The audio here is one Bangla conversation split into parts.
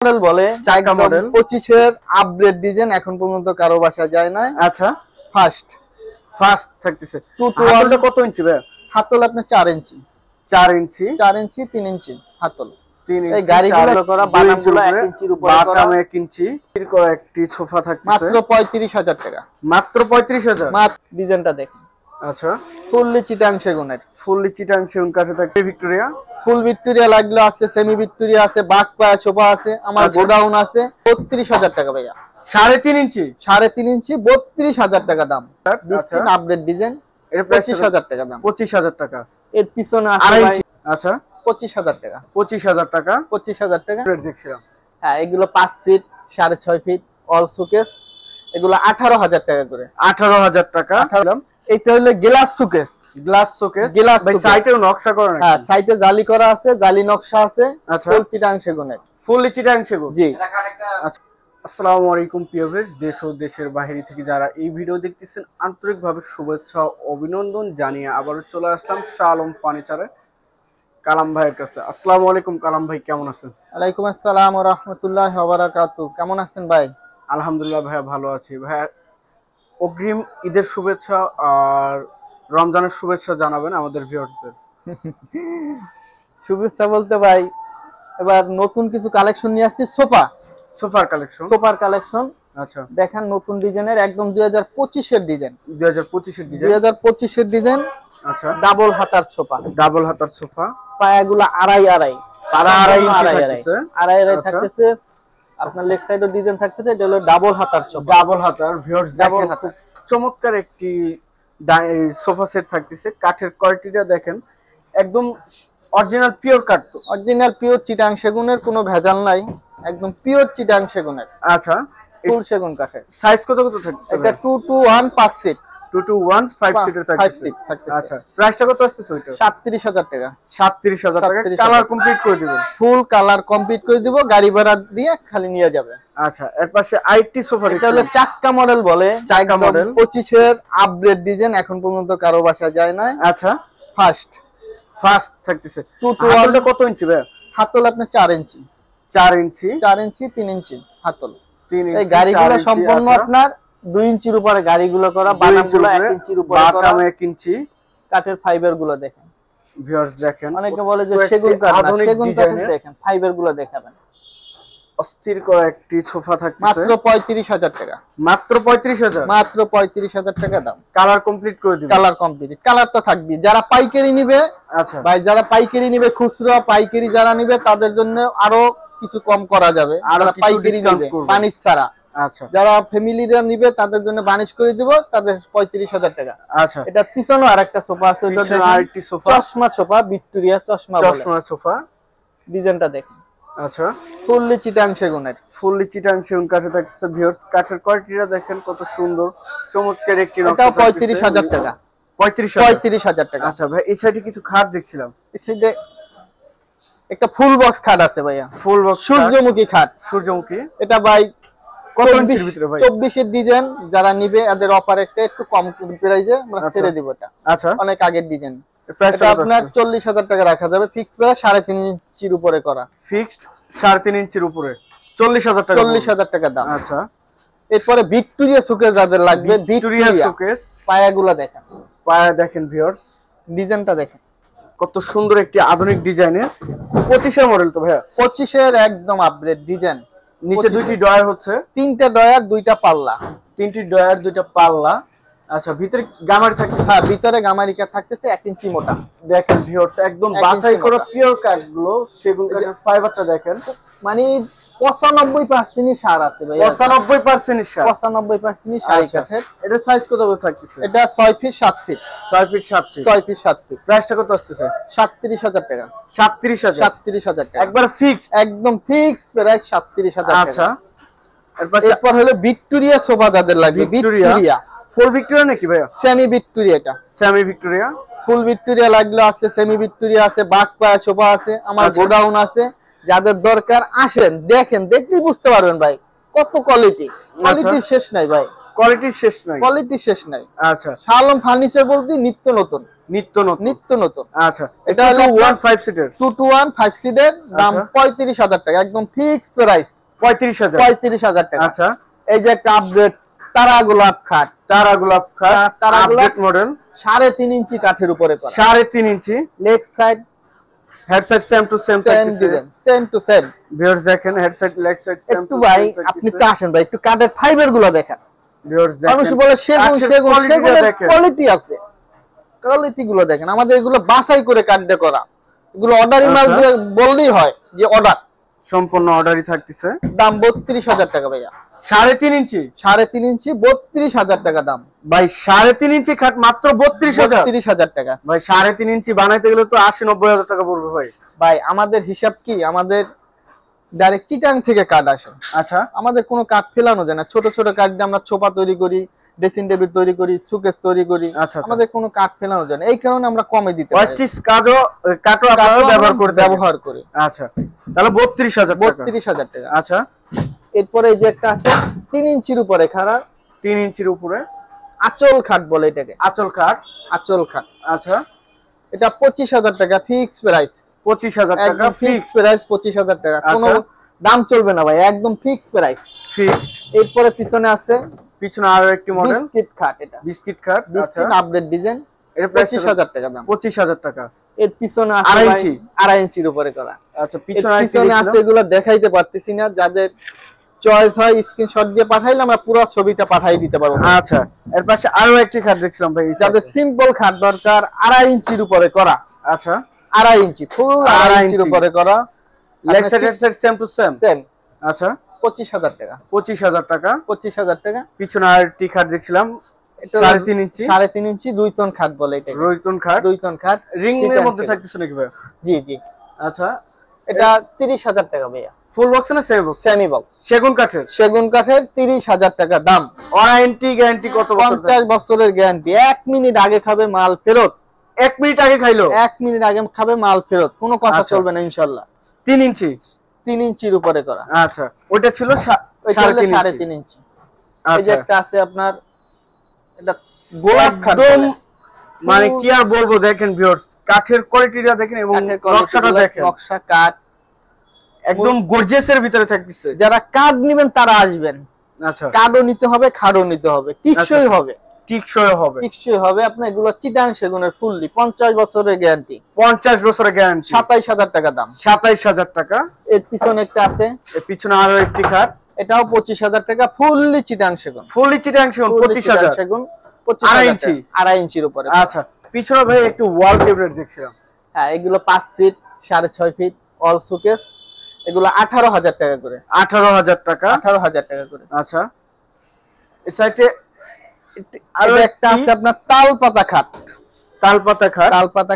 মডেল বলে চায়না মডেল 25 এর আপগ্রেড ডিজাইন এখন পর্যন্ত কারো বাসায় যায় না। আচ্ছা ফার্স্ট থাকতেছে। হাতলটা কত ইঞ্চি ভাই? হাতল আপনি 4 ইঞ্চি 4 ইঞ্চি 3 ইঞ্চি হাতল। 3 ইঞ্চি এই গাড়িগুলো করা বানামগুলো 1 ইঞ্চির উপরে করা, বাটাম 1 ইঞ্চি এর করা একটি সোফা থাকতেছে মাত্র 35000 টাকা। মাত্র 35000। মাত্র ডিজাইনটা দেখুন। আচ্ছা ফুললি চিটাং সেগুনের, ফুললি চিটাং সেগুন কাঠে থাকবে। ভিক্টোরিয়া ফুল ভিক্টোরিয়া লাগলো আছে, সেমি ভিক্টোরিয়া আছে, বাক পায়া সোফা আছে, আমার গোডাউন আছে। 32000 টাকা ভাইয়া। 3.5 ইঞ্চি 3.5 ইঞ্চি 32000 টাকা দাম। আচ্ছা আপডেট ডিজাইন এর 25000 টাকা দাম। 25000 টাকা। এর পিছনে আছে 2.5 ভাই ইঞ্চি আচ্ছা 25000 টাকা। 25000 টাকা 25000 টাকা রেট দেখছিলাম। হ্যাঁ, এগুলো 5 ফিট 6.5 ফিট অল শোকেস, এগুলো 18000 টাকা করে। 18000 টাকা। এটা হলো glass showcase. Glass showcase glass ভাই সাইডেও নকশা করা নাকি? হ্যাঁ, সাইডে জালি করা আছে, জালি নকশা আছে। আচ্ছা ফুল চিটাং সেগুনের, ফুললি চিটাং সেগুন। জি। আচ্ছা আসসালামু আলাইকুম প্রিয় ভিউয়ার্স, দেশ ও দেশের বাইরে থেকে যারা এই ভিডিও দেখতেছেন আন্তরিকভাবে শুভেচ্ছা ও অভিনন্দন জানিয়ে আবারও চলে আসলাম শাহ আলম ফার্নিচারে কালাম ভাইয়ের কাছে। আসসালামু আলাইকুম কালাম ভাই, কেমন আছেন? ওয়ালাইকুম আসসালাম ওয়া রাহমাতুল্লাহি ওয়া বারাকাতুহু। কেমন আছেন ভাই? আলহামদুলিল্লাহ ভাইয়া ভালো আছি। ভাইয়া অগ্রিম ঈদের শুভেচ্ছা আর রমজানের শুভেচ্ছা জানাবেন আমাদের ভিউয়ার্সদের। শুভেচ্ছা বলতে ভাই এবার নতুন কিছু কালেকশন নিয়ে আসছি। সোফার কালেকশন আচ্ছা দেখেন, নতুন ডিজাইনের একদম 2025 এর ডিজাইন। 2025 এর ডিজাইন। 2025 এর ডিজাইন। আচ্ছা ডাবল হাতার সোফা, পায়াগুলো আড়াই থাকতেছে। আপনার লেগ সাইডে ডিজাইন থাকতেছে। এটা হলো ডাবল হাতার ভিউয়ার্স দেখেন খুব চমৎকার একটি সোফা সেট থাকতেছে। কাঠের কোয়ালিটিটা দেখেন একদম অরিজিনাল পিওর কাঠ, অরিজিনাল পিওর চিটাং সেগুনের, কোনো ভেজাল নাই, একদম পিওর চিটাং সেগুনের। আচ্ছা ফুল সেগুন কাঠের। সাইজ কত থাকতেছে? এটা 2 to 1 5 সিট, 2 to 1 5 সিটের থাকতেছে। আচ্ছা প্রাইসটা কত আসছে ওইটা? 37000 টাকা। 37000 টাকা। কালার কমপ্লিট করে দিবেন? ফুল কালার কমপ্লিট করে দিব, গাড়ি ভাড়া দিয়ে খালি নিয়ে যাবে। আচ্ছা এর পাশে আইটি সোফা, এটা হলো চাক্কা মডেল বলে, চাক্কা মডেল 25 এর আপগ্রেড ডিজাইন এখন পর্যন্ত কারো বাসায় যায় না। আচ্ছা ফার্স্ট থাকতেছে। 2 to 1 কত ইঞ্চি ভাই? হাতল আপনি 4 ইঞ্চি 3 ইঞ্চি 3 ইঞ্চি হাতল। 3 ইঞ্চি। এই গাড়িগুলো সম্পূর্ণ আপনার 2 ইঞ্চির উপরে গাড়িগুলো করা, বানামগুলো 1 ইঞ্চির উপরে করা, বাটাম 1 ইঞ্চি। কাঠের ফাইবার গুলো দেখেন ভিউয়ার্স দেখেন, অনেকে বলে যে সেগুন কাঠ না, সেগুন কাঠের দেখেন ফাইবার গুলো দেখাবেন। অস্থির করা একটি সোফা থাকতেছে মাত্র 35000 টাকা। মাত্র 35000 টাকা দাম। কালার কমপ্লিট করে দিবেন? কালার কমপ্লিট, কালার তো থাকবে। যারা পাইকারি নিবে, আচ্ছা ভাই যারা পাইকারি নিবে, খুচরা পাইকারি যারা নিবে তাদের জন্য আরো কিছু কম করা যাবে। যারা পাইকারি নিবে বানিশ ছাড়া, আচ্ছা যারা ফ্যামিলিরা নিবে তাদের জন্য বানিশ করে দিব, তাদের 35000 টাকা। আচ্ছা এটা পিছনে আরেকটা সোফা আছে, ওটা আরেকটি সোফা, চশমা সোফা, ভিক্টোরিয়া চশমা সোফা। ডিজাইনটা দেখেন। আচ্ছা ফুললি চিটাং সেগুনের, ফুললি চিটাং সেগুন কাঠে থাকতেছে। ভিউয়ার্স কাঠের কোয়ালিটিটা দেখেন কত সুন্দর, চমৎকার একটি নকশা। এটাও 35000 টাকা। 35000 টাকা। আচ্ছা ভাই এই সাইডে কিছু খাট দেখছিলাম, এই সাইডে একটা ফুল বক্স খাট আছে ভাইয়া, ফুল বক্স সূর্যমুখী খাট। এটা ভাই কত ইঞ্চির ভিতরে ভাই? 24 এর ডিজাইন। যারা নিবে এদের অফার একটা একটু কম প্রাইসে আমরা ছেড়ে দিব। এটা আচ্ছা অনেক আগের ডিজাইন। এটা আপনার 40000 টাকা রাখা যাবে। ফিক্স প্রাইস 3.5 ইঞ্চির উপরে করা। ফিক্সড 3.5 ইঞ্চির উপরে 40000 টাকা। 40000 টাকা দাম। আচ্ছা এরপরে ভিক্টোরিয়া শোকেস যাদের লাগবে, ভিক্টোরিয়া শোকেস পায়াগুলো দেখেন, পায়া দেখেন ভিউয়ার্স, ডিজাইনটা দেখেন কত সুন্দর একটি আধুনিক ডিজাইনের। 25 এর মডেল তো ভাইয়া? 25 এর একদম আপগ্রেড ডিজাইন। নিচে দুইটি ডয়ার হচ্ছে, 3টা ডয়ার 2টা পাল্লা, 3টি ডয়ার 2টা পাল্লা। আচ্ছা ভিতরে গামারি থাকতেছে? হ্যাঁ ভিতরে গামারিকা থাকতেছে 1 ইঞ্চি মোটা। দেখেন ভিউয়ার্স একদম বাছাই করা পিওর কাঠগুলো, সেগুন কাঠের ফাইবারটা দেখেন, মানে 95% সার আছে ভাই। 95% সার, 95% সার কাঠের। এটা সাইজ কত থাকতেছে? এটা 6 feet 7 feet. 6 feet 7 feet. 6 feet 7 feet. প্রাইসটা কত আসছে? 37000 টাকা। 37000 টাকা একবার ফিক্স, একদম ফিক্স প্রাইস 37000 টাকা। আচ্ছা এরপর হলো ভিক্টোরিয়া সোফা যাদের লাগবে, ভিক্টোরিয়া ফুল ভিক্টোরিয়া নাকি ভাইয়া? Semi Victoria. এটা সেমি ভিক্টোরিয়া। ফুল ভিক্টোরিয়া লাগলো আছে, সেমি ভিক্টোরিয়া আছে, বাক পায়া সোফা আছে, আমার গোডাউন আছে। যাদের দরকার আসেন, দেখেন, দেখলেই বুঝতে পারবেন ভাই কত কোয়ালিটি। কোয়ালিটির শেষ নাই ভাই, কোয়ালিটির শেষ নাই। কোয়ালিটির শেষ নাই। আচ্ছা শাহ আলম ফার্নিচার বলতে নিত্য নতুন। নিত্য নতুন। নিত্য নতুন। আচ্ছা, এটা হলো 215 সিটের 221 5 সিটের দাম 35000 টাকা, একদম ফিক্সড প্রাইস 35000 টাকা। আচ্ছা, এই যে একটা আপডেট তারা গোলাপ খাট, তারা আপডেট মডেল 3.5 ইঞ্চি কাঠের উপরে করা, 3.5 inch leg side headset same to same design, same to same. Viewers দেখেন হেডসেট লেগ সাইড সেম একটু ভাই আপনি তো আসেন ভাই, একটু কাঠের ফাইবার গুলো দেখেন। ভিউয়ার্স দেখেন মানুষ বলে সেগুনের কোয়ালিটি আছে, কোয়ালিটি গুলো দেখেন। আমাদের এগুলো বাছাই করে কাঠ দিয়ে করা, এগুলো অর্ডারি মাল দিয়ে বললেই হয় যে অর্ডার, সম্পূর্ণ অর্ডারই থাকতেছে। দাম 32000 টাকা ভাইয়া। 3.5 ইঞ্চি 3.5 ইঞ্চি 32000 টাকা দাম ভাই। 3.5 ইঞ্চি খাট মাত্র 32000 টাকা ভাই। 3.5 ইঞ্চি বানাইতে গেলে তো 80-90 হাজার টাকা পড়বে ভাই। ভাই আমাদের হিসাব কি, আমাদের ডাইরেক্ট চিটাং থেকে কাঠ আসে। আচ্ছা, আমাদের কোনো কাঠ ফেলানো যায় না, ছোট ছোট কাঠ দিয়ে আমরা ছোপা তৈরি করি, ড্রেসিং টেবিল তৈরি করি, সুকেস তৈরি করি। আমাদের কোনো কাঠ ফেলানো যায় না, এই কারণে আমরা কমে দিতে পারি। ওয়াস্টিস কাঠও আপনারা ব্যবহার করি। আচ্ছা, তাহলে 32000 টাকা। আচ্ছা, এরপরে এই যে একটা আছে 3 ইঞ্চির উপরে খাড়া, 3 ইঞ্চির উপরে আঁচল খাট বলে এটাকে, আঁচল খাট। আচ্ছা, এটা 25000 টাকা ফিক্সড প্রাইস। 25000 টাকা ফিক্সড প্রাইস, 25000 টাকা, কোনো দাম চলবে না ভাই, একদম ফিক্সড প্রাইস, ফিক্সড। এরপরে পিছনে আছে, পিছনে আরো একটি মডেল বিস্কিট খাট, এটা বিস্কিট খাট। আচ্ছা, আপডেট ডিজাইন, এর 25000 টাকা দাম। 25000 টাকা। এর পিছনে আছে 2.5 ইঞ্চির উপরে করা। আচ্ছা, পিছনে আছে, এগুলো দেখাইতে পারতেছি না, যাদের চয়েস হয় স্ক্রিনশট দিয়ে পাঠাইলে আমরা পুরো ছবিটা পাঠাই দিতে পারবো। আচ্ছা, এর পাশে আরো একটি খাট দেখছিলাম ভাই, যাদের সিম্পল খাট দরকার 2.5 ইঞ্চির উপরে করা। আচ্ছা, 2.5 ইঞ্চি ফুল 2.5 ইঞ্চির উপরে করা, leg side head side same to same. আচ্ছা, 25000 টাকা। 25000 টাকা। 25000 টাকা। পিছনে আরেকটি খাট দেখছিলাম 3.5 ইঞ্চি, 3.5 ইঞ্চি 2 টন খাট বলে এটা, 2 টন খাট। 2 টন খাট রিং এর মধ্যে থাকতেছে নাকি ভাই? জি জি। আচ্ছা, এটা 30000 টাকা ভাইয়া। ফুল বক্স না সেমি বক্স? সেমি বক্স, সেগুন কাঠের। 30000 টাকা দাম। ওয়ারেন্টি গ্যারান্টি কত বছর? 50 বছরের গ্যারান্টি। 1 মিনিট আগে খাবে মাল ফেরত। 1 মিনিট আগে খাইলো? 1 মিনিট আগে খাবে মাল ফেরত, কোনো কথা চলবে না ইনশাআল্লাহ। 3 ইঞ্চি? 3 ইঞ্চির উপরে করা। আচ্ছা, ওটা ছিল 3.5 ইঞ্চি। এই যে একটা আছে আপনার, এটা গোলাপ খাট, মানে কি আর বলবো, দেখেন ভিউয়ার্স কাঠের কোয়ালিটিটা দেখেন এবং নকশাটা দেখেন, নকশা কাঠ একদম গর্জিয়াসের ভিতরে থাকতেছে। যারা কাঠ নেবেন তারা আসবেন। আচ্ছা, কাঠও নিতে হবে, খাড়ও নিতে হবে, টিকসই হবে। টিকসই হবে। আপনার এগুলো চিটাং সেগুনের ফুললি 50 বছরের গ্যারান্টি। 50 বছরের গ্যারান্টি। 27000 টাকা দাম। 27000 টাকা। এর পিছনে একটা আছে, এর পিছনে আরো একটি খাট, এটাও 25000 টাকা, ফুললি চিটাং সেগুন। 25000 সেগুন, 2.5 ইঞ্চি, 2.5 ইঞ্চির উপরে। আচ্ছা, পিছনে ভাই একটু ওয়াল ক্যাবিনেট দেখছিলাম। হ্যাঁ, এগুলো 5 ফিট 6.5 ফিট অল শোকেস, এগুলো 18000 টাকা করে। 18000 টাকা। 18000 টাকা করে। আচ্ছা, এই সাইডে আরো একটা আছে আপনার তালপাতা খাট। তালপাতা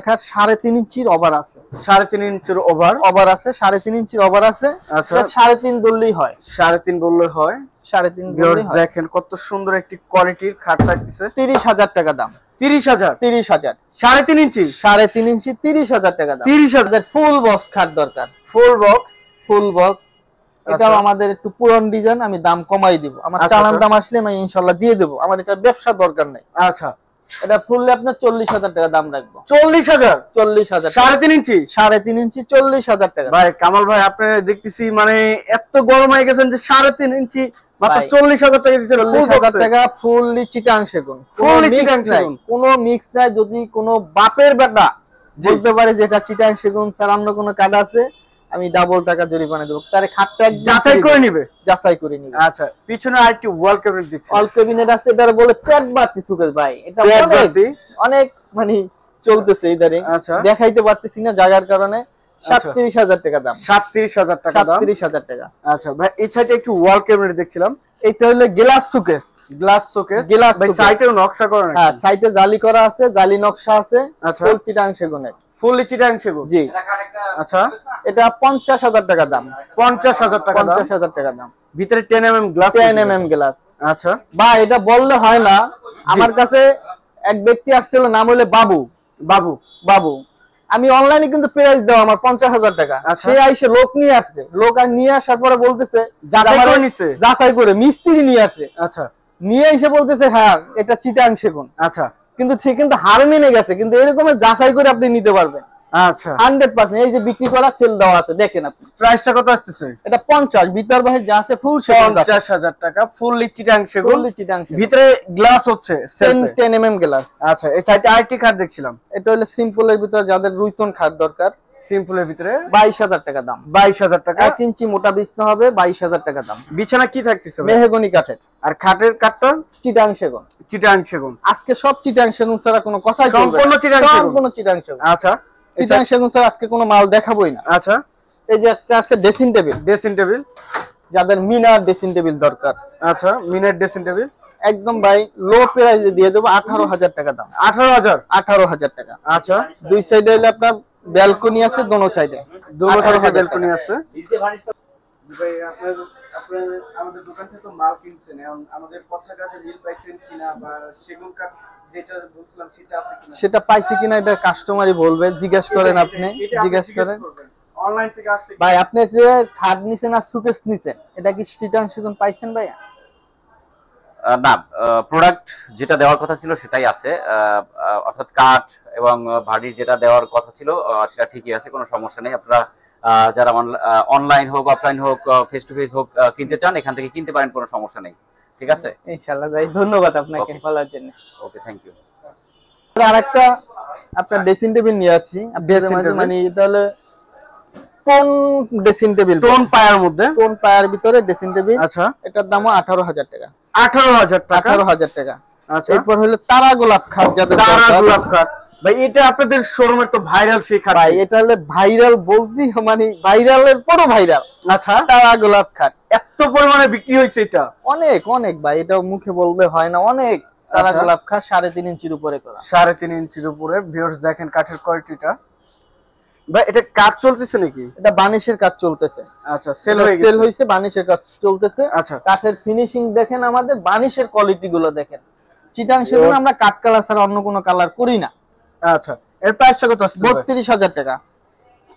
খাট 3.5 ইঞ্চির ওভার আছে। 3.5 ইঞ্চির ওভার আছে। 3.5 ইঞ্চির ওভার আছে। আচ্ছা, 3.5 বললেই হয়। 3.5 বললে হয়। 3.5 বললেই হয়। দেখেন কত সুন্দর একটি কোয়ালিটির খাট থাকতেছে। 30000 টাকা দাম। 30000? 30000। 3.5 ইঞ্চি? 3.5 ইঞ্চি 30000 টাকা দাম। 30000। ফুল বক্স খাট দরকার। Full box. এটাও আমাদের একটু পুরান ডিজাইন, আমি দাম কমাই দিব। আমার চালান দাম আসলে আমি ইনশাআল্লাহ দিয়ে দেব, আমার এটা ব্যবসা দরকার নাই। আচ্ছা, এটা ফুললে আপনার 40000 টাকা দাম রাখবো। 40000? 40000। 3.5 ইঞ্চি? 3.5 ইঞ্চি 40000 টাকা। ভাই কামাল ভাই, আপনি দেখতেছি মানে এত গরম হয়ে গেছেন যে 3.5 ইঞ্চি মাত্র 40000 টাকা দিচ্ছেন। 40000 টাকা ফুললি চিটাং সেগুন। ফুললি চিটাং সেগুন, কোনো মিক্স নাই। যদি কোনো বাপের বেটা বলতে পারে যে এটা চিটাং সেগুন স্যার অন্য কোনো কাট আছে, আমি ডাবল টাকা জরিমানা দেব। তারে খাটটা যাচাই করে নিবে। আচ্ছা, পিছনে আরেকটি ওয়াল ক্যাবিনেট দিচ্ছি। ওয়াল ক্যাবিনেট আছে, এটার বলে পেট বাতি সুকেস ভাই। এটা অনেক মানে চলতেছে ইদারিং। আচ্ছা, দেখাইতে পারতেছি না জায়গার কারণে। 37000 টাকা দাম। 37000 টাকা দাম। 37000 টাকা। আচ্ছা ভাই, এই সাইডে একটু ওয়াল ক্যাবিনেট দেখছিলাম। এটা হলো গ্লাস শোকেস। ভাই সাইডেও নকশা করা নাকি? হ্যাঁ, সাইডে জালি করা আছে, জালি নকশা আছে। আচ্ছা, ফুল চিটাং সেগুনের। ফুললি চিটাং সেগুন? জি। আচ্ছা, এটা 50000 টাকা দাম। 50000 টাকা দাম। 50000 টাকা দাম। ভিতরে 10 mm গ্লাস। 10 mm glass. আচ্ছা ভাই, এটা বললে হয় না। আমার কাছে এক ব্যক্তি আসছিল, নাম হলো বাবু। আমি অনলাইনে কিন্তু প্রাইস দাও আমার 50000 টাকা। সে আইসে লোক নিয়ে আসছে, লোক আর নিয়ে আসার পরে বলতেছে যাচাই করে মিস্ত্রি নিয়ে আসছে। আচ্ছা, নিয়ে এসে বলতেছে হ্যাঁ এটা চিটাং সেগুন। আচ্ছা, কিন্তু সে কিন্তু হার মেনে গেছে, কিন্তু এরকম যাচাই করে আপনি নিতে পারবেন। আচ্ছা 100% এই যে বিক্রি করা সেল দেওয়া আছে, দেখেন আপনি। প্রাইসটা কত আসছে? এটা 50, ভিতর বাহির যা আছে ফুল 50,000 টাকা, ফুললি চিটাং সেগুন, ভিতরে গ্লাস হচ্ছে 10 mm গ্লাস। আচ্ছা এই সাইডে আরেকটি খাট দেখছিলাম, এটা হলো সিম্পলের ভিতরে যাদের রুইতন খাট দরকার, সিম্পলের ভিতরে 22,000 টাকা দাম। 22,000 টাকা। 1 ইঞ্চি মোটা বিছনা হবে, 22,000 টাকা দাম। বিছানা কি থাকতেছে? মেহগনি কাঠের। আর খাটের কাঠটা চিটাং সেগুন। চিটাং সেগুন। আজকে সব চিটাং সেগুন ছাড়া কোনো কথাই চলবে না, সম্পূর্ণ চিটাং সেগুন, সম্পূর্ণ চিটাং সেগুন। আচ্ছা চিটাং সেগুন ছাড়া আজকে কোনো মাল দেখাবোই না। আচ্ছা এই যে একটা আছে ড্রেসিং টেবিল, ড্রেসিং টেবিল, যাদের মিনার ড্রেসিং টেবিল দরকার। আচ্ছা মিনার ড্রেসিং টেবিল একদম ভাই লো প্রাইসে দিয়ে দেবো, 18,000 টাকা দাম। 18,000 টাকা। আচ্ছা দুই সাইডে হলে আপনার ব্যালকনি আছে, দোনো সাইডে দোনো সাইডে ব্যালকনি আছে। ভাই আপনার আমাদের দোকান থেকে তো মাল কিনছেন, এখন আমাদের কথা কাজে মিল পাইছেন কিনা, বা সেগুন কাঠ যেটা বলছিলাম সেটা আছে কিনা? সেটা পাইছি কিনা এটা কাস্টমারই বলবে, জিজ্ঞেস করেন আপনি, জিজ্ঞেস করেন। অনলাইন থেকে আসছে ভাই আপনি যে খাট নিছেন আর সুকেস নিছেন, এটা কি চিটাং সেগুন পাইছেন ভাইয়া? না, প্রোডাক্ট যেটা দেওয়ার কথা ছিল সেটাই আছে, অর্থাৎ কাঠ এবং ভাড়ির যেটা দেওয়ার কথা ছিল সেটা ঠিকই আছে, কোনো সমস্যা নেই। আপনারা যারা অনলাইন হোক অফলাইন হোক ফেস টু ফেস হোক কিনতে চান, এখান থেকে কিনতে পারেন, কোনো সমস্যা নেই। ঠিক আছে ইনশাআল্লাহ ভাই, ধন্যবাদ আপনাকে বলার জন্য। ওকে, থ্যাংক ইউ। আরেকটা আপনার ড্রেসিং টেবিল নিয়ে আসছি আপনাদের মাঝে, মানে এটা হলো কোন ড্রেসিং টেবিল, টোন পায়ার মধ্যে, কোন পায়ার ভিতরে ড্রেসিং টেবিল। আচ্ছা এটার দামও 18,000 টাকা। 18,000 টাকা। 18,000 টাকা। আচ্ছা এরপর হলো তারা গোলাপ খাট, যাদের তারা গোলাপ খাট। ভাই এটা আপনাদের শোরুমের তো ভাইরাল সেই খাট। ভাই এটা হলো ভাইরাল বলতে, মানে ভাইরালের পরও ভাইরাল। আচ্ছা তারা গোলাপ খাট এত পরিমাণে বিক্রি হয়েছে এটা? অনেক অনেক ভাই, এটা মুখে বলবে হয় না, অনেক। তারা গোলাপ খাট 3.5 ইঞ্চির উপরে করা, 3.5 ইঞ্চির উপরে। ভিউয়ার্স দেখেন কাঠের কোয়ালিটিটা। ভাই এটা কাজ চলতেছে নাকি? এটা বানিশের কাজ চলতেছে। আচ্ছা সেল হয়ে গেছে, সেল হইছে, বানিশের কাজ চলতেছে। আচ্ছা কাঠের ফিনিশিং দেখেন, আমাদের বানিশের কোয়ালিটি গুলো দেখেন। চিটাং সেগুন আমরা কাঠ কালার ছাড়া অন্য কোনো কালার করি না। আচ্ছা এর প্রাইসটা কত আসছে? 32,000 টাকা।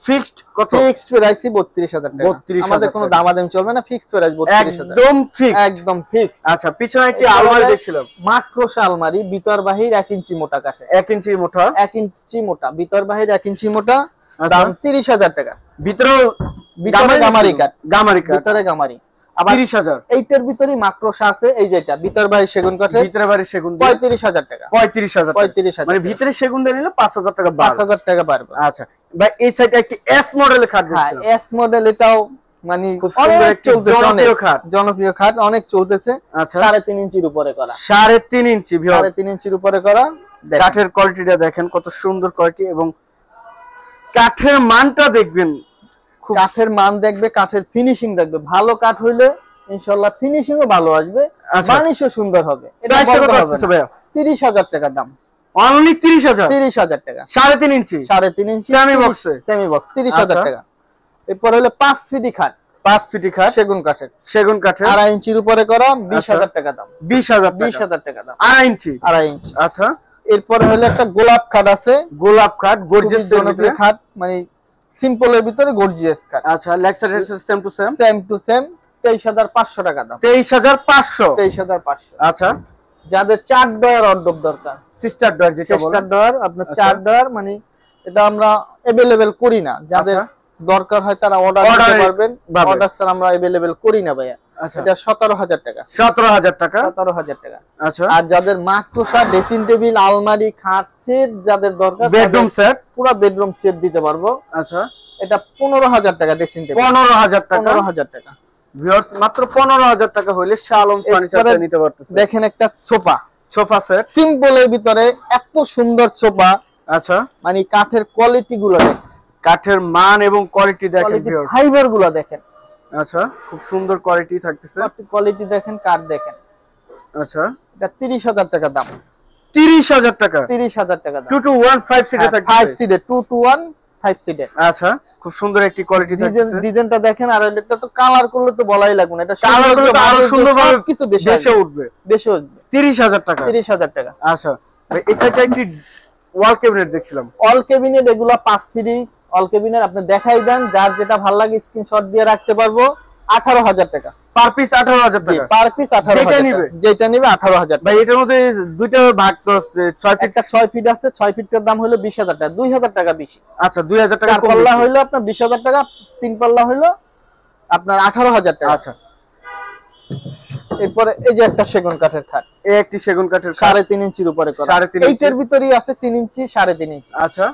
ফিক্সড কত? ফিক্সড প্রাইস 32,000 টাকা। 32,000 আমাদের কোনো দামাদামি চলবে না, ফিক্সড প্রাইস 32,000 একদম ফিক্স, একদম ফিক্স। আচ্ছা পিছনে একটি আলমারি দেখছিলাম, মাক্রোসা আলমারি, ভিতর বাহির 1 ইঞ্চি মোটা কাঠে, 1 ইঞ্চি মোটা, 1 ইঞ্চি মোটা, ভিতর বাহির 1 ইঞ্চি মোটা, দাম 30,000 টাকা। ভিতরে গামারি কাঠ, গামারি কাঠ, ভিতরে গামারি। আবার 30,000। এইটার ভিতরে মাক্রোসা আছে, এই যেটা ভিতর বাহির সেগুন কাঠে, ভিতরে বাড়ি সেগুন 35,000 টাকা। 35,000 মানে ভিতরে সেগুন দিয়ে নিলে 5,000 টাকা, 5,000 টাকা বাড়বে। আচ্ছা ভাই এই সাইডে একটি এস মডেলের খাট হ্যাঁ, দেখছিলাম। এস মডেল, এটাও মানে খুব সুন্দর অনেক একটি চলতেছে, জনপ্রিয় অনেক খাট, জনপ্রিয় খাট, অনেক চলতেছে। আচ্ছা 3.5 ইঞ্চির উপরে করা, 3.5 ইঞ্চি। 3.5 ইঞ্চির উপরে করা। কাঠের কোয়ালিটিটা দেখেন কত সুন্দর কোয়ালিটি, এবং কাঠের মানটা দেখবেন, কাঠের মান দেখবে, কাঠের ফিনিশিং দেখবে। ভালো কাঠ হইলে ইনশাআল্লাহ ফিনিশিংও ভালো আসবে, বানিশও সুন্দর হবে। এটা কত আসছে ভাইয়া? 30,000 টাকা দাম। অনলি 30,000? 30,000 টাকা। 3.5 ইঞ্চি, 3.5 ইঞ্চি সেমি বক্সে, সেমি বক্স, 30,000 টাকা। এরপর হলো 5 ফিটি খাট, 5 ফিটি খাট, সেগুন কাঠের, সেগুন কাঠের, 2.5 ইঞ্চির উপরে করা, 20,000 টাকা দাম। 20,000 টাকা দাম, 2.5 ইঞ্চি, 2.5 ইঞ্চি। আচ্ছা এরপর হলো একটা গোলাপ খাট আছে, গোলাপ খাট, গর্জিয়াস জনপ্রিয় খাট, মানে সিম্পলের ভিতরে গর্জিয়াস খাট। আচ্ছা leg side same to same, same to same, 23,500 টাকা দাম। 23,500? 23,500। আচ্ছা যাদের 4 ডয়ার অর্ডব দরকার, সিস্টার ডয়ার যেটা বলে, সিস্টার ডয়ার, আপনার 4 ডয়ার, মানে এটা আমরা अवेलेबल করি না। যাদের দরকার হয় তারা অর্ডার দিতে পারবেন, অর্ডার স্যার আমরা अवेलेबल করি না ভাইয়া। আচ্ছা এটা 17,000 টাকা। 17,000 টাকা, 17,000 টাকা। আচ্ছা আর যাদের মাকড়সা, ড্রেসিং টেবিল, আলমারি, খাট সেট যাদের দরকার, বেডরুম সেট, পুরো বেডরুম সেট দিতে পারবো। আচ্ছা এটা 15,000 টাকা ড্রেসিং টেবিল। 15,000 টাকা। 15,000 টাকা। ভিউয়ার্স মাত্র 15,000 টাকা হইলে শালম ফার্নিচারটা নিতে পারতেছে। দেখেন একটা সোফা, সোফা সেট সিম্পলের ভিতরে এত সুন্দর সোফা। আচ্ছা মানে কাঠের কোয়ালিটি গুলো দেখেন, কাঠের মান এবং কোয়ালিটি দেখেন ভিউয়ার্স, ফাইবার গুলো দেখেন। আচ্ছা খুব সুন্দর কোয়ালিটি থাকতেছে, আপনি কোয়ালিটি দেখেন, কাঠ দেখেন। আচ্ছা এটা 30,000 টাকা দাম। 30,000 টাকা, 30,000 টাকা দাম। 2 to 1 5 সিটে থাকতেছে, 5 সিটে, 2 to 1 5 সিটে। আচ্ছা খুব সুন্দর একটি কোয়ালিটি থাকতেছে। ডিজাইনটা দেখেন, আর এটা তো কালার করলে তো বলাই লাগবে না, এটা কালার করলে তো আরো সুন্দরভাবে কিছু বেশি উঠবে, বেশি উঠবে। 30,000 টাকা, 30,000 টাকা। আচ্ছা এই সাইডে একটি ওয়াল ক্যাবিনেট দেখছিলাম, অল ক্যাবিনেট, এগুলা 5 ফিটি অল ক্যাবিনেট। আপনি দেখাই দেন, যার যেটা ভালো লাগে স্ক্রিনশট দিয়ে রাখতে পারবো। 18,000 টাকা। পার পিস 18000 টাকা। পার পিস 18000 নিবে যেটা নিবে 18000 ভাই। এটার মধ্যে দুইটা ভাগ তো আছে, 6 ফিট। একটা 6 ফিট আছে, 6 ফিটের দাম হলো 20000 টাকা, 2000 টাকা বেশি। আচ্ছা 2000 টাকা 4 কম পাল্লা বেশি। হলো আপনার 20000 টাকা, 3 পাল্লা হলো আপনার 18000 টাকা। আচ্ছা এরপরে এই যে একটা সেগুন কাঠের খাট, এই একটি সেগুন কাঠের 3.5 ইঞ্চির উপরে করা, 3.5 ইঞ্চি। এইটার ভিতরেই আছে 3 ইঞ্চি 3.5 ইঞ্চি। আচ্ছা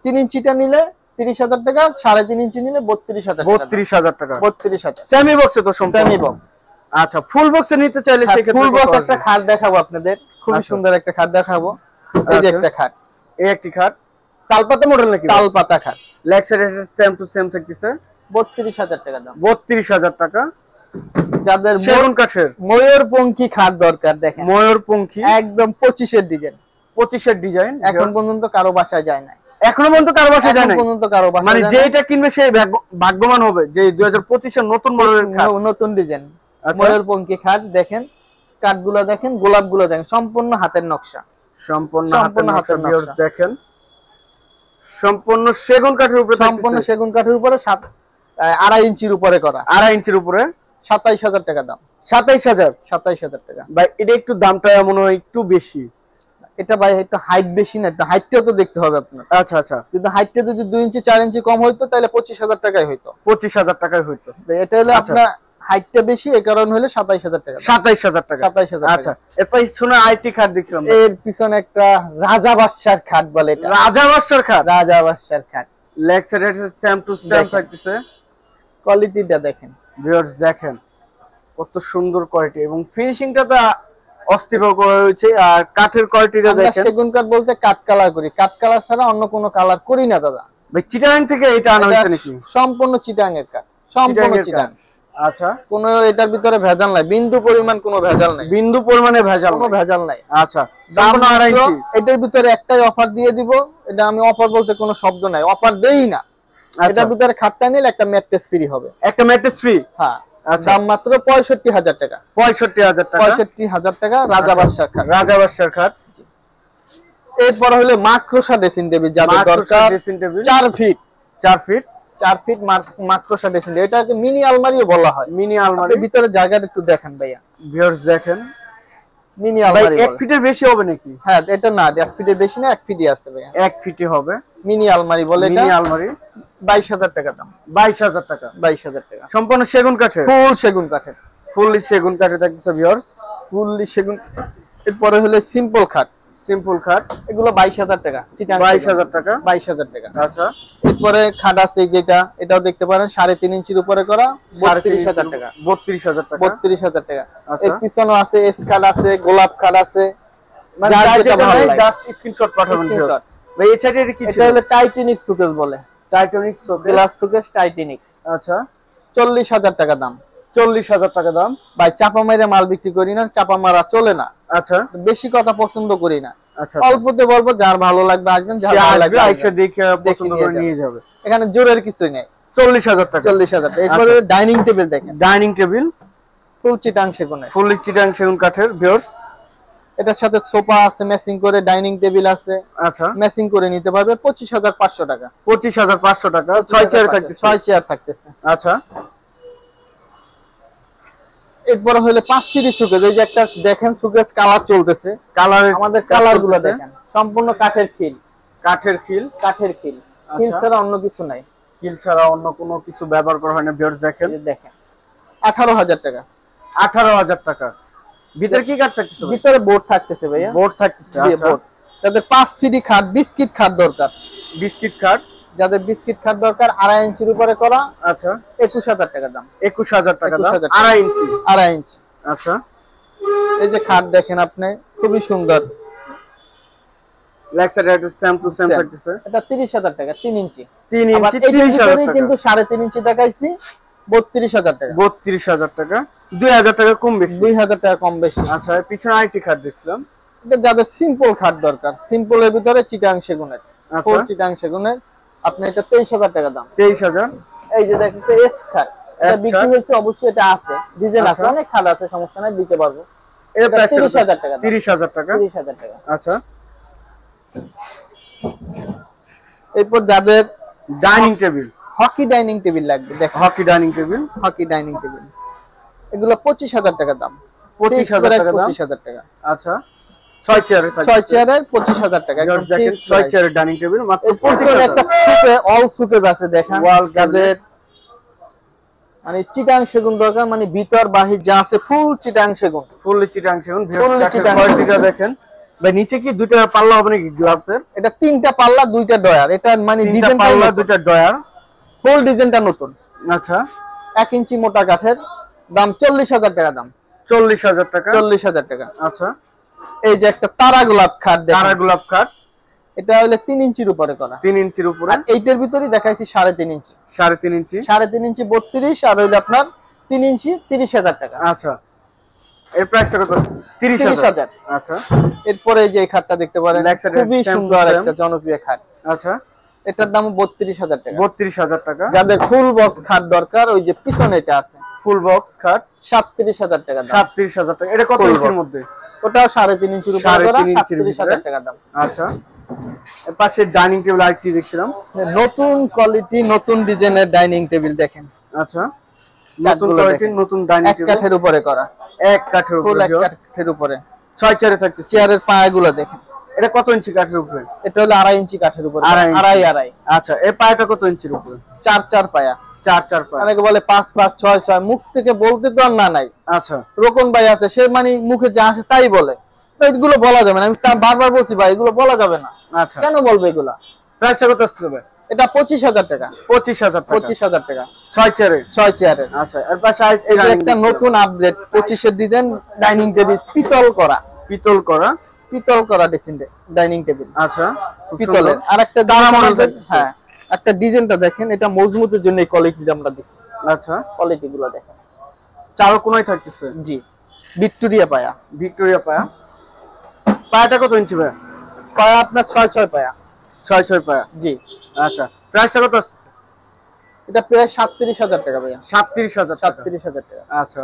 3 ইঞ্চিটা নিলে 30000 টাকা, 3.5 ইঞ্চি নিলে 32000 টাকা। 32000 টাকা। 32000 সেমি বক্সে তো সম্পূর্ণ। Semi box. আচ্ছা ফুল বক্সে নিতে চাইলে সেক্ষেত্রে ফুল বক্স কত একটা আসবে? খাট দেখাবো আপনাদের, খুবই আচ্ছা। সুন্দর একটা খাট দেখাবো। এই যে আচ্ছা। একটা খাট, এই একটি খাট তালপাতা মডেল নাকি? তাল পাতা খাট, leg side same to same থাকতেছে, 32000 টাকা দাম। 32000 টাকা। যাদের সেগুন কাঠের ময়ূরপঙ্খী খাট দরকার, দেখেন ময়ূরপঙ্খী একদম 25 এর ডিজাইন, 25 এর ডিজাইন। এখন পর্যন্ত কারো বাসায় যায় না, এখনো পর্যন্ত কারো বাসায় যায় এখন না। পর্যন্ত কারো বাসায় মানে যায় যে না। এটা কিনবে সে ভাগ্যবান হবে, যে 2025 এর নতুন মডেলের খাট। নতুন ডিজাইন আচ্ছা। ময়ূরপঙ্খী খাট দেখেন, কাঠগুলো দেখেন, গোলাপগুলো দেখেন, সম্পূর্ণ হাতের নকশা, সম্পূর্ণ সম্পূর্ণ হাতের হাতের ভিউয়ার্স নকশা। দেখেন, সম্পূর্ণ সেগুন কাঠের উপরে সম্পূর্ণ থাকতেছে। সেগুন কাঠের উপরে 2.5 ইঞ্চির উপরে করা, 2.5 ইঞ্চির উপরে 27000 টাকা দাম। 27000। 27000 টাকা ভাই এটা একটু দামটা মনে হয় একটু বেশি। এটা ভাই একটু হাইট বেশি না, একটু হাইটটাও তো দেখতে হবে আপনার। আচ্ছা আচ্ছা যদি হাইটটা যদি 2 ইঞ্চি 4 ইঞ্চি কম হইতো তাহলে 25000 টাকাই হইতো। 25000 টাকায় হইতো। তো এটা হলো আচ্ছা। আপনার হাইটটা বেশি, এই কারণে হলো 27000 টাকা দাম। 27000 টাকা। 27000 টাকা। আচ্ছা এরপর শুনে আইটি খাট দেখছিলাম, এর পিছনে একটা রাজা বাদশার খাট বলে, এটা রাজা বাদশার খাট। রাজা বাদশার খাট, leg side same to same দেখেন। থাকতেছে। কোয়ালিটিটা দেখেন, ভিউয়ার্স দেখেন কত সুন্দর কোয়ালিটি এবং ফিনিশিংটা তো অস্থির করা হয়েছে। আর কাঠের কোয়ালিটিটা আমরা দেখেন। সেগুন কাঠ বলতে কাঠ কালার করি, কাঠ কালার ছাড়া অন্য কোনো কালার করি না দাদা। ভাই চিটাগাং থেকে এটা আনা হয়েছে নাকি? সম্পূর্ণ চিটাং এর কাঠ, সম্পূর্ণ চিটাগাংয়ের চিটাং। কাঠ। আচ্ছা কোনো এটার ভিতরে ভেজাল নাই, বিন্দু পরিমাণ কোনো ভেজাল নাই, বিন্দু পরিমাণে ভেজাল কোনো নাই। ভেজাল নাই। আচ্ছা দাম সম্পূর্ণ 2.5 মাত্র, ইঞ্চি। এটার ভিতরে একটাই অফার দিয়ে দিব, এটা আমি অফার বলতে কোনো শব্দ নাই, অফার দেই না। আচ্ছা এটার ভিতরে খাটটা নিলে একটা ম্যাট্রেস ফ্রি হবে। একটা ম্যাট্রেস ফ্রি। হ্যাঁ, আচ্ছা দাম মাত্র 65000 টাকা। 65000 টাকা। 65000 টাকা রাজা বাদশার খাট। রাজা বাদশার খাট। এরপর হলো মাকড়সা ড্রেসিং টেবিল, যাদের দরকার dressing table 4 feet, 4 feet 4 feet মাকড়সা ড্রেসিং টেবিল, এটাকে মিনি আলমারিও বলা হয়। মিনি আলমারি। আপনি ভিতরে জায়গাটা একটু দেখেন ভাইয়া, ভিউয়ার্স দেখেন মিনি ভাই আলমারি 1 বলে। ফিটের বেশি হবে নাকি? হ্যাঁ, এটা না 1 ফিটের বেশি না, 1 ফিটই আছে ভাইয়া, 1 ফিটই হবে। মিনি আলমারি বলে এটা। মিনি আলমারি 22000 টাকা দাম। 22000 টাকা। 22000 টাকা, সম্পূর্ণ সেগুন কাঠের, ফুল সেগুন কাঠের, ফুললি সেগুন কাঠে থাকতেছে ভিউয়ার্স। ফুললি সেগুন। এরপরে হলো সিম্পল খাট, সিম্পল খাট এগুলো 22000 টাকা, চিটাং 22000 টাকা। 22000 টাকা। আচ্ছা এরপরে খাট আছে যেটা, এটাও দেখতে পারেন 3.5 ইঞ্চির উপরে করা, 32000 টাকা। 32000 টাকা। 32000 টাকা। আচ্ছা। এর পিছনে আছে এস খাট আছে, গোলাপ খাট আছে, মানে যার যার যেটা যেটা ভালো নাই লাগে। জাস্ট স্ক্রিনশট পাঠাবেন Screenshot। ভিউয়ার্স। ভাই এই সাইডে এটা কি ছিল? এটা হলো টাইটানিক সুকেস বলে, Titanic showcase. Glass showcase Titanic. আচ্ছা 40000 টাকা দাম। 40000 টাকা দাম। ভাই চাপা মাইরে মাল বিক্রি করি না, চাপা মারা চলে না, আচ্ছা বেশি কথা পছন্দ করি না। আচ্ছা অল্পতে বলবো, যার ভালো লাগবে আসবেন, যার ভালো লাগবে আইসা আসবেন। দেখে পছন্দ নিয়ে করে যাবে। নিয়ে যাবে। এখানে জোরের কিছুই নেই। 40000 টাকা। 40000 টাকা। এরপরে ডাইনিং টেবিল দেখেন, ডাইনিং টেবিল ফুল চিটাং সেগুনে, ফুললি চিটাং সেগুন কাঠের ভিউয়ার্স। এটার সাথে সোফা আছে ম্যাচিং করে, ডাইনিং টেবিল আছে আচ্ছা ম্যাচিং করে নিতে পারবে, 25500 টাকা। 25500 টাকা। 6 চেয়ার থাকতেছে। 6 চেয়ার থাকতেছে। আচ্ছা এরপরে হলো 5 সিরি সুকেস, এই যে একটা দেখেন সুকেস কালার চলতেছে, কালার আমাদের কালার গুলো দেখেন, সম্পূর্ণ কাঠের খিল, কাঠের খিল। কাঠের খিল, খিল আচ্ছা। ছাড়া অন্য কিছু নাই। খিল ছাড়া অন্য কোনো কিছু ব্যবহার করা হয় না ভিউয়ার্স দেখেন। এই যে দেখেন 18000 টাকা। 18000 টাকা। ভিতরে কি কাঠ থাকতেছে ভাই? ভিতরে বোর্ড থাকতেছে ভাইয়া, বোর্ড থাকতেছে। জি, আচ্ছা বোর্ড। যাদের 5 ফিটি খাট, বিস্কিট খাট দরকার, বিস্কিট কাঠ। যাদের বিস্কিট খাট দরকার 2.5 ইঞ্চির উপরে করা, আচ্ছা 21000 টাকা দাম। 21000 টাকা দাম। 21000 টাকা। 2.5 ইঞ্চি। 2.5 ইঞ্চি। আচ্ছা এই যে খাট দেখেন আপনি, খুবই সুন্দর, leg side same to same Same। থাকতেছে। এটা 30000 টাকা, 3 ইঞ্চি। 3 আবার ইঞ্চি এটার 30000 ভিতরেই টাকা। কিন্তু 3.5 ইঞ্চি দেখাইছি, 32000 টাকা। 32000 টাকা। 2000 টাকা কম বেশি। 2000 টাকা কম বেশি। আচ্ছা পিছনে আইটি কাঠ দেখছিলাম। এটা যাদের সিম্পল খাট দরকার, সিম্পলের ভিতরে চিটাং সেগুনের, আচ্ছা ফুল চিটাং সেগুনের, আপনি এটা 23000 টাকা দাম। 23000। এই যে দেখেন তো এস খাট, এটা S বিক্রি খাট। হয়েছে, অবশ্যই এটা আছে, ডিজাইন আছে, আচ্ছা। অনেক খাট আছে, সমস্যা নাই, দিতে পারবো। এটা এটা প্রাইস 30000 টাকা দাম। 30000 টাকা। 30000 টাকা। আচ্ছা এরপর যাদের dining table, hockey dining table লাগবে, দেখেন hockey dining table. Hockey dining table, এগুলো 25,000 টাকা দাম। 25,000 টাকা দাম। 25,000 টাকা। আচ্ছা 6 চেয়ারের থাকবে। 6 চেয়ারের 25,000 টাকা। একদম দেখেন 6 চেয়ারের ডাইনিং টেবিল মাত্র পিছনে একটা সুপে অল সুপেজ আছে দেখেন। ওয়াল যাদের মানে চিটাং সেগুন দরকার, মানে ভিতর বাহির যা আছে ফুল চিটাং সেগুন। ফুললি চিটাং সেগুন। Fully চিটাং কোয়ালিটিটা দেখেন ভাই। নিচে কি দুইটা পাল্লা হবে নাকি গ্লাসের? এটা 3টা পাল্লা 2টা ডয়ার। এটা মানে ডিজাইনটা পাল্লা 2টা ডয়ার। ফুল ডিজাইনটা নতুন। আচ্ছা 1 ইঞ্চি মোটা কাঠের, দাম 40,000 টাকা দাম। 40,000 টাকা। 40,000 টাকা। আচ্ছা এই যে একটা তারা গোলাপ খাট দেখেন। তারা গোলাপ খাট। এটা হলো 3 ইঞ্চির উপরে করা। 3 ইঞ্চির উপরে। আর এইটার ভিতরেই দেখাইছি 3.5 ইঞ্চি। 3.5 ইঞ্চি। 3.5 ইঞ্চি 32 আর হইলো আপনার 3 ইঞ্চি 30,000 টাকা। আচ্ছা এর প্রাইসটা কত? 30,000। আচ্ছা এরপরে এই যে এই খাটটা দেখতে পারেন, খুবই সুন্দর একটা জনপ্রিয় খাট। আচ্ছা এটার দাম 32,000 টাকা। 32,000 টাকা। যাদের ফুল বক্স খাট দরকার, ওই যে পিছনে এটা আছে ফুল বক্স খাট 37,000 টাকা দাম। 37,000 টাকা। এটা কত Full ইঞ্চির box। মধ্যে? ওটাও 3.5 ইঞ্চির উপরে করা, 3.5 ইঞ্চির 37,000 টাকা দাম। আচ্ছা এর পাশে ডাইনিং টেবিল আরেকটি দেখছিলাম। নতুন কোয়ালিটি নতুন ডিজাইনের ডাইনিং টেবিল দেখেন। আচ্ছা নতুন কোয়ালিটির নতুন ডাইনিং এক টেবিল। কাঠের উপরে করা। এক কাঠের ফুল উপরে। এক কাঠের উপরে। 6 চেয়ারে থাকছে। চেয়ারের পায়াগুলো দেখেন। এটা কত ইঞ্চি কাঠের উপরে? এটা হলো 2.5 ইঞ্চি কাঠের উপরে। 2.5 ইঞ্চি। 2.5। আচ্ছা এই পায়াটা কত ইঞ্চির উপরে? 4 পায়া। 4 পায়া। অনেকে বলে 5 6 মুখ থেকে বলতে তো আর না নাই। আচ্ছা রোকন ভাই আছে, সে মানে মুখে যা আসে তাই বলে। তো এগুলো বলা যাবে না। আমি বারবার বলছি ভাই এগুলো বলা যাবে না। আচ্ছা কেন বলবে এগুলা? প্রাইসটা কত আসবে? এটা 25,000 টাকা। 25,000 টাকা। 25,000 টাকা 6 চেয়ারে। 6 চেয়ারের। আচ্ছা এর পাশে এই যে একটা নতুন আপডেট 25 এর ডিজাইন ডাইনিং টেবিল, পিতল করা। পিতল করা। পিতল করা ডাইনিং টেবিল। আচ্ছা পিতলের। আর একটা হ্যাঁ একটা ডিজাইনটা দেখেন, এটা মজবুতের জন্য এই কোয়ালিটিটা আমরা দিচ্ছি। আচ্ছা কোয়ালিটি গুলো দেখেন। চারো কোনায় থাকতেছে। জি ভিক্টোরিয়া পায়া। ভিক্টোরিয়া পায়া। পায়াটা কত ইঞ্চি ভাই? পায়া আপনার 6 পায়া। 6 পায়া। জি। আচ্ছা প্রাইসটা কত আছে? এটা প্রায় 37,000 টাকা ভাইয়া। 37,000 টাকা। 37,000 টাকা। আচ্ছা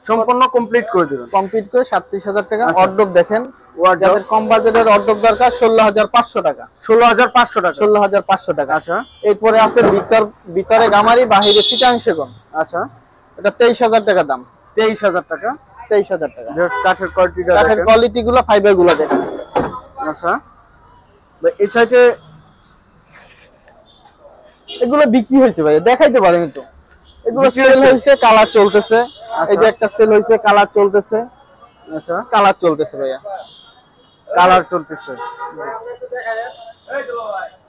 সম্পূর্ণ কমপ্লিট করে দিবেন। কমপ্লিট করে 37,000 টাকা। আচ্ছা। অর্ডব দেখেন, ওয়ার্ডরোব যাদের কম বাজেটের অর্ডব দরকার 16,500 টাকা। 16,500 টাকা। 16,500 টাকা। আচ্ছা এরপরে আছে ভিতরে গামারি বাহিরে চিটাং সেগুন। আচ্ছা এটা 23,000 টাকা দাম। 23,000 টাকা। 23,000 টাকা। জাস্ট কাঠের কোয়ালিটিটা কাঠের দেখেন। কোয়ালিটি গুলো ফাইবার গুলো দেখেন। আচ্ছা এই সাইডে এগুলো বিক্রি হয়েছে ভাই, দেখাইতে পারেন তো। এগুলো বিক্রি সেল হয়েছে? হয়েছে, কালার চলতেছে। এই যে একটা সেল হয়েছে, কালার চলতেছে। আচ্ছা কালার চলতেছে ভাইয়া। কালার চলতেছে।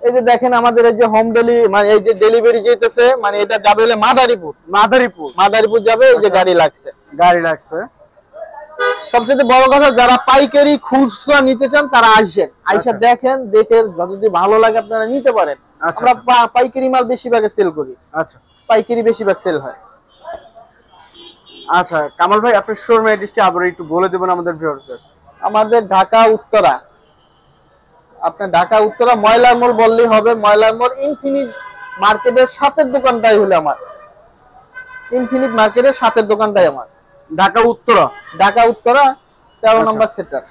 এই যে দেখেন আমাদের এই যে হোম ডেলিভারি, মানে এই যে ডেলিভারি যেতেছে, মানে এটা যাবে হলে মাদারীপুর। মাদারীপুর যাবে। এই যে গাড়ি লাগছে। গাড়ি লাগছে। সবচেয়ে বড় কথা, যারা পাইকারি খুচরা নিতে চান তারা আসেন, আইসা দেখেন, দেখে যদি ভালো লাগে আপনারা নিতে পারেন। আচ্ছা, আমরা পাইকারি মাল বেশিরভাগ সেল করি। আচ্ছা পাইকারি বেশিরভাগ সেল হয়। আচ্ছা কামাল ভাই আপনার শোরুম অ্যাড্রেসটি আবার একটু বলে দেবেন আমাদের ভিউয়ারদের। আমাদের ঢাকা উত্তরা, আপনার ঢাকা উত্তরা ময়লার মোড় বললেই হবে। ময়লার মোড় ইনফিনিট মার্কেটের সাথের দোকানটাই হলো আমার। ইনফিনিট মার্কেটের সাথের দোকানটাই আমার। ঢাকা উত্তরা। ঢাকা উত্তরা 13 নম্বর সেক্টর।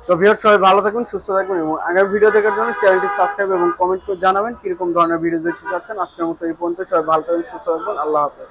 তো ভিউয়ার সবাই ভালো থাকুন, সুস্থ থাকুন এবং আগামী ভিডিও দেখার জন্য চ্যানেলটি সাবস্ক্রাইব এবং কমেন্ট করে জানাবেন কিরকম ধরনের ভিডিও দেখতে চাচ্ছেন। আজকের মতো এই পর্যন্ত। সবাই ভালো থাকুন, সুস্থ থাকুন। আল্লাহ হাফেজ।